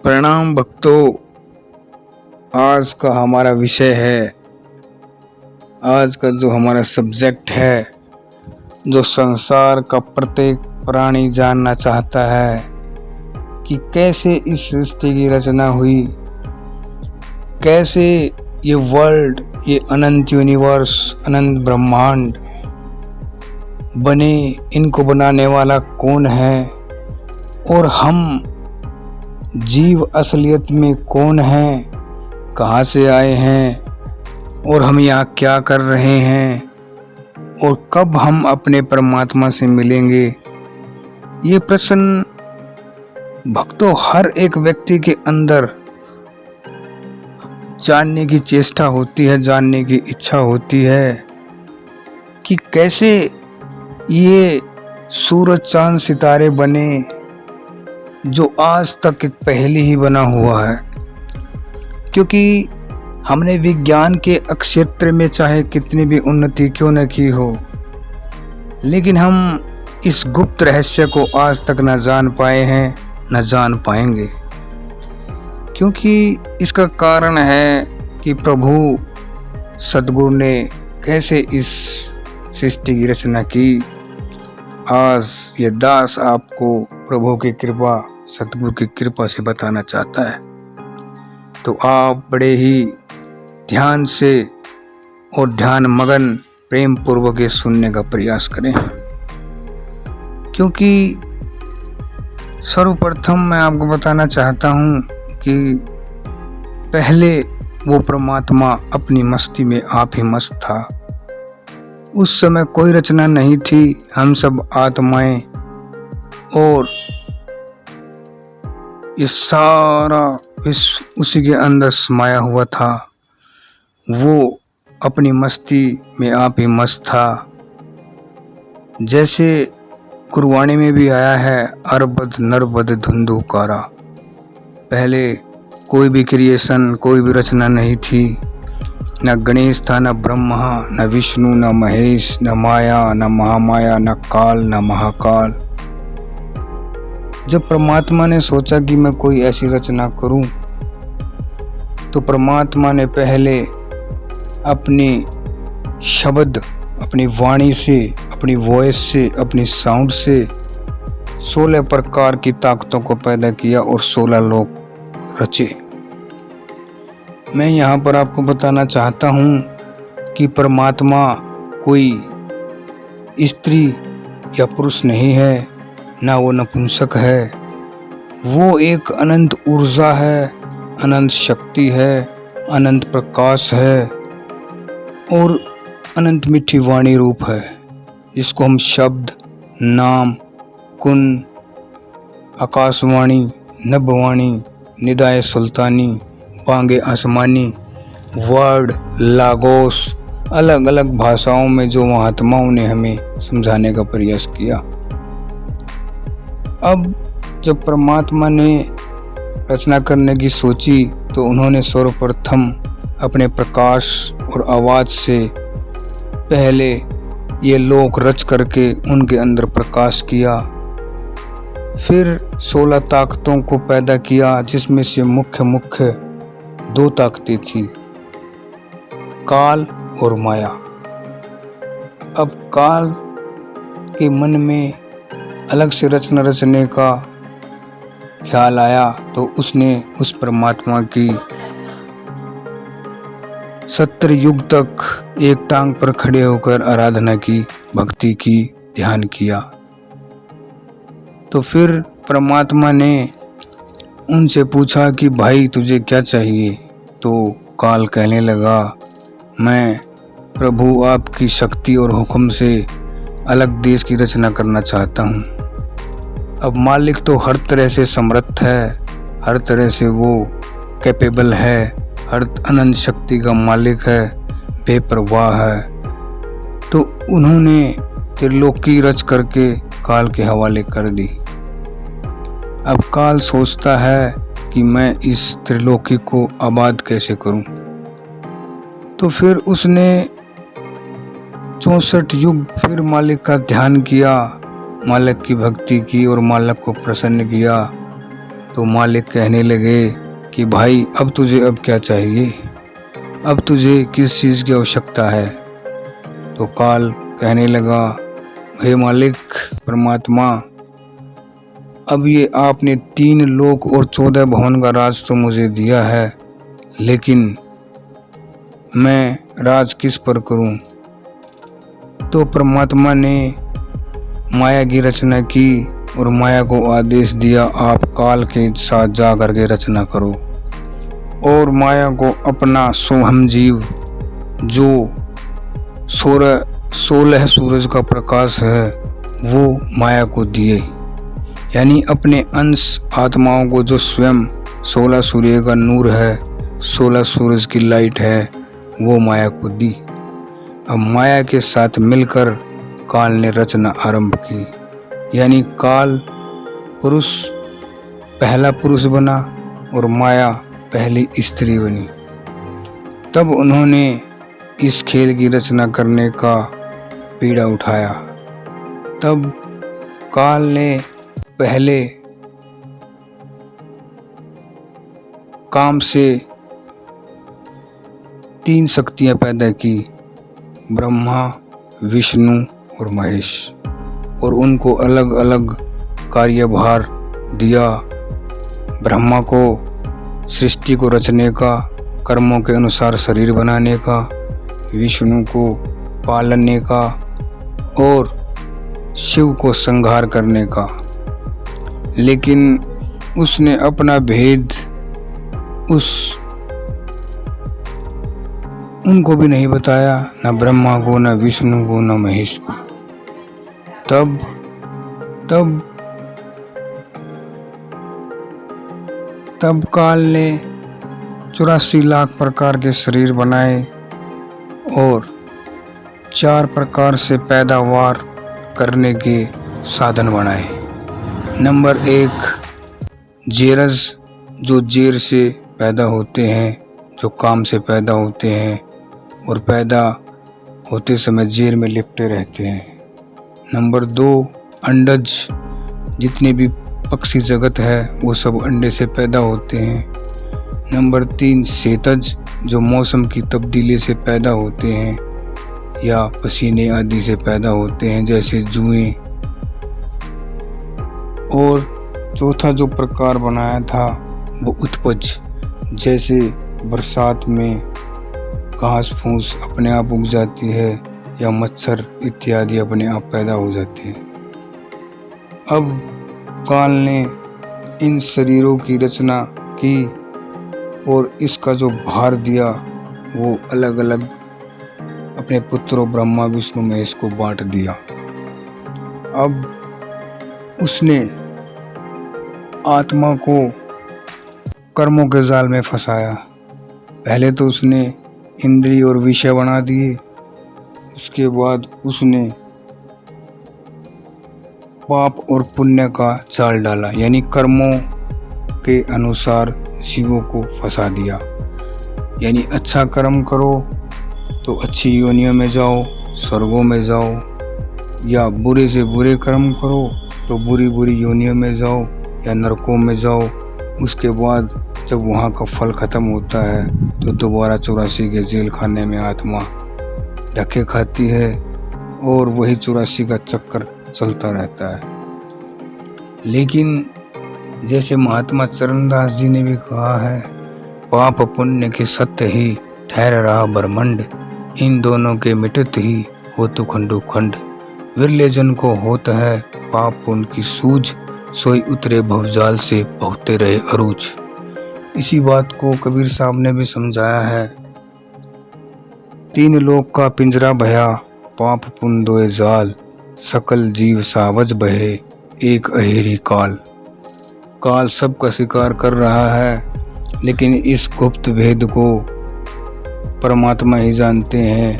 प्रणाम भक्तों। आज का हमारा विषय है, आज का जो हमारा सब्जेक्ट है, जो संसार का प्रत्येक प्राणी जानना चाहता है कि कैसे इस सृष्टि की रचना हुई, कैसे ये वर्ल्ड, ये अनंत यूनिवर्स, अनंत ब्रह्मांड बने, इनको बनाने वाला कौन है और हम जीव असलियत में कौन हैं, कहाँ से आए हैं और हम यहाँ क्या कर रहे हैं और कब हम अपने परमात्मा से मिलेंगे। ये प्रश्न भक्तों हर एक व्यक्ति के अंदर जानने की चेष्टा होती है, जानने की इच्छा होती है कि कैसे ये सूरज चांद सितारे बने, जो आज तक एक पहेली ही बना हुआ है। क्योंकि हमने विज्ञान के क्षेत्र में चाहे कितनी भी उन्नति क्यों न की हो, लेकिन हम इस गुप्त रहस्य को आज तक न जान पाए हैं, न जान पाएंगे। क्योंकि इसका कारण है कि प्रभु सद्गुरु ने कैसे इस सृष्टि की रचना की। आज ये दास आपको प्रभु की कृपा, सतगुरु की कृपा से बताना चाहता है, तो आप बड़े ही ध्यान से और ध्यान मगन प्रेम पूर्वक ये सुनने का प्रयास करें। क्योंकि सर्वप्रथम मैं आपको बताना चाहता हूँ कि पहले वो परमात्मा अपनी मस्ती में आप ही मस्त था। उस समय कोई रचना नहीं थी, हम सब आत्माएं, और ये सारा विश्व उसी के अंदर समाया हुआ था। वो अपनी मस्ती में आप ही मस्त था। जैसे गुरबाणी में भी आया है, अरबद नरबद धुंधुकारा। पहले कोई भी क्रिएशन, कोई भी रचना नहीं थी। न गणेश था, न ब्रह्मा, न विष्णु, न महेश, न माया, न महामाया, न काल, न महाकाल। जब परमात्मा ने सोचा कि मैं कोई ऐसी रचना करूं, तो परमात्मा ने पहले अपने शब्द, अपनी वाणी से, अपनी वॉइस से, अपनी साउंड से 16 प्रकार की ताकतों को पैदा किया और 16 लोक रचे। मैं यहाँ पर आपको बताना चाहता हूँ कि परमात्मा कोई स्त्री या पुरुष नहीं है, ना वो नपुंसक है। वो एक अनंत ऊर्जा है, अनंत शक्ति है, अनंत प्रकाश है और अनंत मीठी वाणी रूप है, जिसको हम शब्द, नाम, कुन, आकाशवाणी, नभवाणी, निदाए सुल्तानी, बांगे आसमानी, वर्ड, लागोस, अलग अलग भाषाओं में जो महात्माओं ने हमें समझाने का प्रयास किया। अब जब परमात्मा ने रचना करने की सोची, तो उन्होंने सर्वप्रथम अपने प्रकाश और आवाज़ से पहले ये लोक रच करके उनके अंदर प्रकाश किया। फिर 16 ताकतों को पैदा किया, जिसमें से मुख्य 2 ताकतें थी, काल और माया। अब काल के मन में अलग से रचना रचने का ख्याल आया, तो उसने उस परमात्मा की 70 युग तक एक टांग पर खड़े होकर आराधना की, भक्ति की, ध्यान किया। तो फिर परमात्मा ने उनसे पूछा कि भाई तुझे क्या चाहिए। तो काल कहने लगा, मैं प्रभु आपकी शक्ति और हुक्म से अलग देश की रचना करना चाहता हूँ। अब मालिक तो हर तरह से समर्थ है, हर तरह से वो कैपेबल है, हर अनंत शक्ति का मालिक है, बेपरवाह है। तो उन्होंने त्रिलोकी रच करके काल के हवाले कर दी। अब काल सोचता है कि मैं इस त्रिलोकी को आबाद कैसे करूं। तो फिर उसने 64 युग फिर मालिक का ध्यान किया, मालिक की भक्ति की और मालिक को प्रसन्न किया। तो मालिक कहने लगे कि भाई अब तुझे अब क्या चाहिए, अब तुझे किस चीज़ की आवश्यकता है। तो काल कहने लगा, हे मालिक परमात्मा, अब ये आपने 3 लोक और 14 भवन का राज तो मुझे दिया है, लेकिन मैं राज किस पर करूं। तो परमात्मा ने माया की रचना की और माया को आदेश दिया, आप काल के साथ जा कर के रचना करो। और माया को अपना सोहम जीव जो 16 सूरज का प्रकाश है वो माया को दिए, यानी अपने अंश आत्माओं को जो स्वयं 16 सूर्य का नूर है, 16 सूरज की लाइट है, वो माया को दी। अब माया के साथ मिलकर काल ने रचना आरंभ की, यानी काल पुरुष पहला पुरुष बना और माया पहली स्त्री बनी। तब उन्होंने इस खेल की रचना करने का पीड़ा उठाया। तब काल ने पहले काम से 3 शक्तियां पैदा की, ब्रह्मा, विष्णु और महेश, और उनको अलग अलग कार्यभार दिया। ब्रह्मा को सृष्टि को रचने का, कर्मों के अनुसार शरीर बनाने का, विष्णु को पालने का और शिव को संहार करने का। लेकिन उसने अपना भेद उनको भी नहीं बताया, न ब्रह्मा को, न विष्णु को, न महेश को। तब काल ने 84 लाख प्रकार के शरीर बनाए और 4 प्रकार से पैदावार करने के साधन बनाए। नंबर 1 जेरस, जो जेर से पैदा होते हैं, जो काम से पैदा होते हैं और पैदा होते समय जेर में लिपटे रहते हैं। नंबर 2 अंडज, जितने भी पक्षी जगत है वो सब अंडे से पैदा होते हैं। नंबर 3 सेतज, जो मौसम की तब्दीली से पैदा होते हैं या पसीने आदि से पैदा होते हैं, जैसे जुएं। और चौथा जो प्रकार बनाया था वो उत्पज, जैसे बरसात में घास फूस अपने आप उग जाती है या मच्छर इत्यादि अपने आप पैदा हो जाते हैं। अब काल ने इन शरीरों की रचना की और इसका जो भार दिया वो अलग अलग अपने पुत्रों ब्रह्मा, विष्णु, महेश को बांट दिया। अब उसने आत्मा को कर्मों के जाल में फंसाया। पहले तो उसने इंद्रिय और विषय बना दिए, उसके बाद उसने पाप और पुण्य का जाल डाला, यानी कर्मों के अनुसार जीवों को फंसा दिया। यानी अच्छा कर्म करो तो अच्छी योनियों में जाओ, स्वर्गों में जाओ, या बुरे से बुरे कर्म करो तो बुरी बुरी योनियों में जाओ या नरकों में जाओ। उसके बाद जब वहाँ का फल ख़त्म होता है तो दोबारा 84 के जेल खाने में आत्मा धक्के खाती है और वही 84 का चक्कर चलता रहता है। लेकिन जैसे महात्मा चरणदास जी ने भी कहा है, पाप पुण्य के सत्य ही ठहर रहा ब्रह्मंड, इन दोनों के मिटत ही हो तो खंडो खंड। विरले जन को होता है पाप पुण्य की सूझ, सोई उतरे भवजाल से बहुते रहे अरूज। इसी बात को कबीर साहब ने भी समझाया है। 3 लोक का पिंजरा भया, पाप पुण्य दोए जाल, सकल जीव सावज बहे एक अहेरी काल। काल सबका शिकार कर रहा है, लेकिन इस गुप्त भेद को परमात्मा ही जानते हैं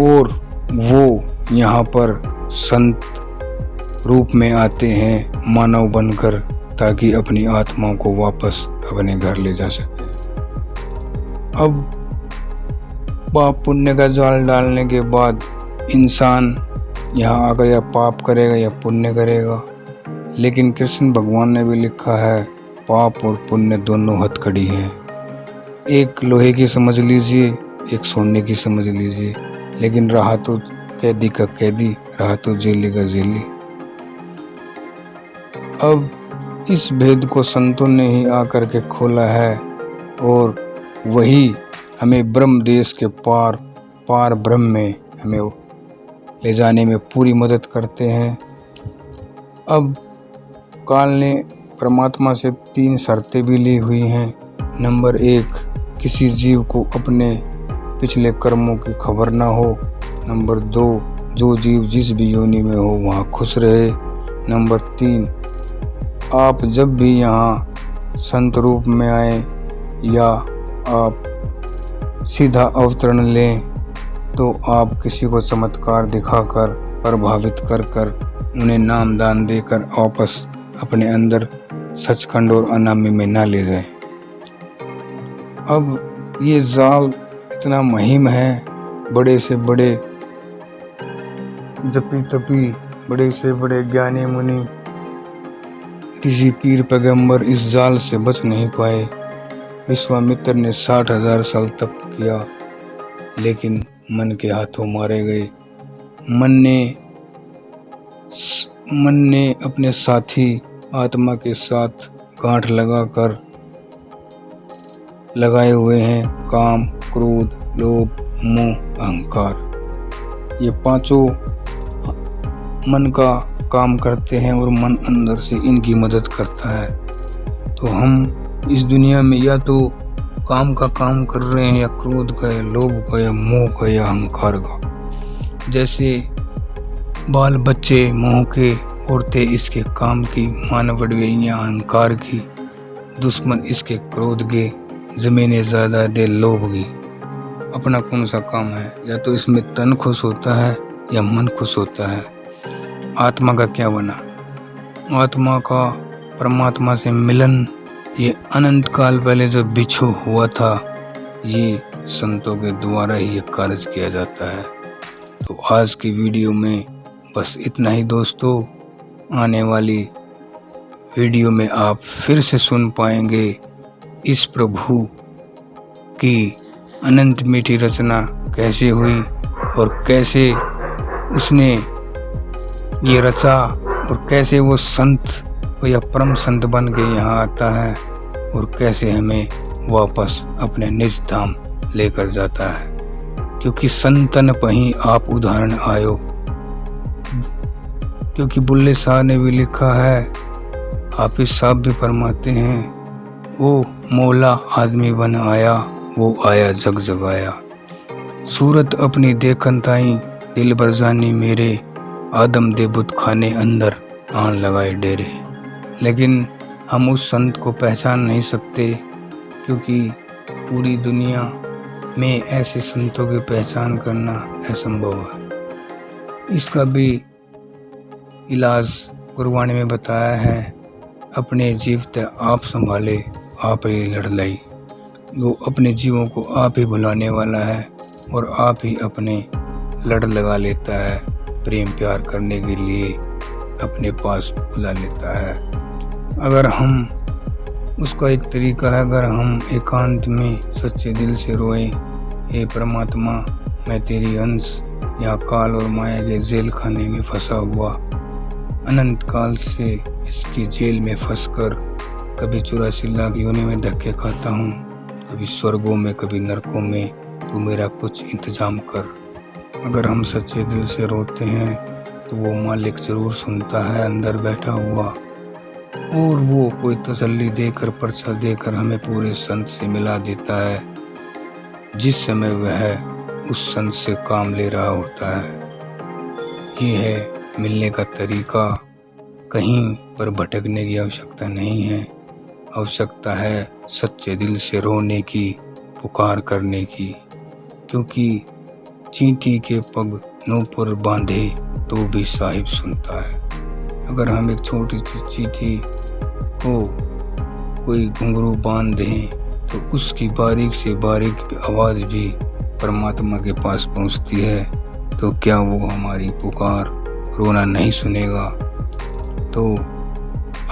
और वो यहाँ पर संत रूप में आते हैं मानव बनकर, ताकि अपनी आत्माओं को वापस अपने घर ले जा सके। अब पाप पुण्य का जाल डालने के बाद इंसान यहाँ आकर या पाप करेगा या पुण्य करेगा। लेकिन कृष्ण भगवान ने भी लिखा है, पाप और पुण्य दोनों हथकड़ी हैं। एक लोहे की समझ लीजिए, एक सोने की समझ लीजिए, लेकिन रहा तो कैदी का कैदी, रहा तो जेली का जेली। अब इस भेद को संतों ने ही आकर के खोला है और वही हमें ब्रह्म देश के पार ब्रह्म में हमें ले जाने में पूरी मदद करते हैं। अब काल ने परमात्मा से 3 शर्तें भी ली हुई हैं। नंबर 1, किसी जीव को अपने पिछले कर्मों की खबर ना हो। नंबर 2, जो जीव जिस भी योनि में हो वहाँ खुश रहे। नंबर 3, आप जब भी यहाँ संत रूप में आए या आप सीधा अवतरण लें तो आप किसी को चमत्कार दिखाकर प्रभावित कर उन्हें नाम दान देकर वापस अपने अंदर सचखंड और अनामी में ना ले जाएं। अब ये जाल इतना मुहिम है, बड़े से बड़े जपी तपी, बड़े से बड़े ज्ञानी मुनि, ऋषि पीर पैगंबर इस जाल से बच नहीं पाए। विश्वामित्र ने 60,000 साल तप किया, लेकिन मन के हाथों मारे गए। मन ने अपने साथी आत्मा के साथ गांठ लगाए हुए हैं काम, क्रोध, लोभ, मोह, अहंकार। ये पांचों मन का काम करते हैं और मन अंदर से इनकी मदद करता है। तो हम इस दुनिया में या तो काम का काम कर रहे हैं, या क्रोध का, या लोभ का, या मोह का, या अहंकार का। जैसे बाल बच्चे मोह के, औरतें इसके काम की, मानवड़ियाँ अहंकार की, दुश्मन इसके क्रोध के, जमीनें ज़्यादा दे लोभ की। अपना कौन सा काम है? या तो इसमें तन खुश होता है या मन खुश होता है। आत्मा का क्या बना? आत्मा का परमात्मा से मिलन ये अनंत काल पहले जो बिछो हुआ था, ये संतों के द्वारा ही ये कार्य किया जाता है। तो आज की वीडियो में बस इतना ही दोस्तों। आने वाली वीडियो में आप फिर से सुन पाएंगे इस प्रभु की अनंत मीठी रचना कैसे हुई और कैसे उसने ये रचा और कैसे वो संत या परम संत बन के यहाँ आता है और कैसे हमें वापस अपने निज धाम लेकर जाता है। क्योंकि संतन पही आप उदाहरण आयो, क्योंकि बुल्ले शाह ने भी लिखा है, हाफिज साहब भी फरमाते हैं, ओ मौला आदमी बन आया, वो आया जग जगाया। सूरत अपनी देखन ताई दिल भर जानी मेरे, आदम दे बुत खाने अंदर आन लगाए डेरे। लेकिन हम उस संत को पहचान नहीं सकते, क्योंकि पूरी दुनिया में ऐसे संतों की पहचान करना असंभव है। इसका भी इलाज गुरबाणी में बताया है, अपने जीव ते आप संभाले आप ही लड़लाई। वो अपने जीवों को आप ही बुलाने वाला है और आप ही अपने लड़ लगा लेता है, प्रेम प्यार करने के लिए अपने पास बुला लेता है। अगर हम उसका एक तरीका है, अगर हम एकांत में सच्चे दिल से रोएं, हे परमात्मा मैं तेरी अंश, यहाँ काल और माया के जेल खाने में फंसा हुआ, अनंत काल से इसकी जेल में फंसकर कभी 84 लाख योनि में धक्के खाता हूँ, कभी स्वर्गों में कभी नरकों में, तू मेरा कुछ इंतजाम कर। अगर हम सच्चे दिल से रोते हैं तो वो मालिक ज़रूर सुनता है अंदर बैठा हुआ, और वो कोई तसल्ली देकर, पर्चा देकर हमें पूरे संत से मिला देता है, जिस समय वह उस संत से काम ले रहा होता है। ये है मिलने का तरीका। कहीं पर भटकने की आवश्यकता नहीं है, आवश्यकता है सच्चे दिल से रोने की, पुकार करने की। क्योंकि चींटी के पग नो पर बांधे तो भी साहिब सुनता है। अगर हम एक छोटी सी चींटी को कोई घुंघरू बांध दें तो उसकी बारीक से बारीक आवाज़ भी परमात्मा के पास पहुंचती है। तो क्या वो हमारी पुकार, रोना नहीं सुनेगा? तो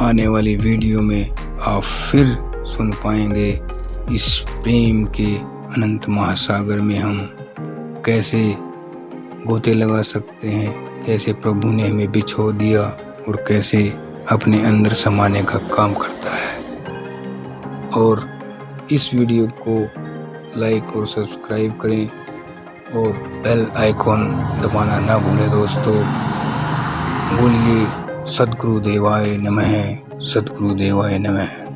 आने वाली वीडियो में आप फिर सुन पाएंगे इस प्रेम के अनंत महासागर में हम कैसे गोते लगा सकते हैं, कैसे प्रभु ने हमें बिछो दिया और कैसे अपने अंदर समाने का काम करता है। और इस वीडियो को लाइक और सब्सक्राइब करें और बेल आइकॉन दबाना ना भूलें दोस्तों। बोलिए सद्गुरुदेवाय नमः, सद्गुरुदेवाय नमः।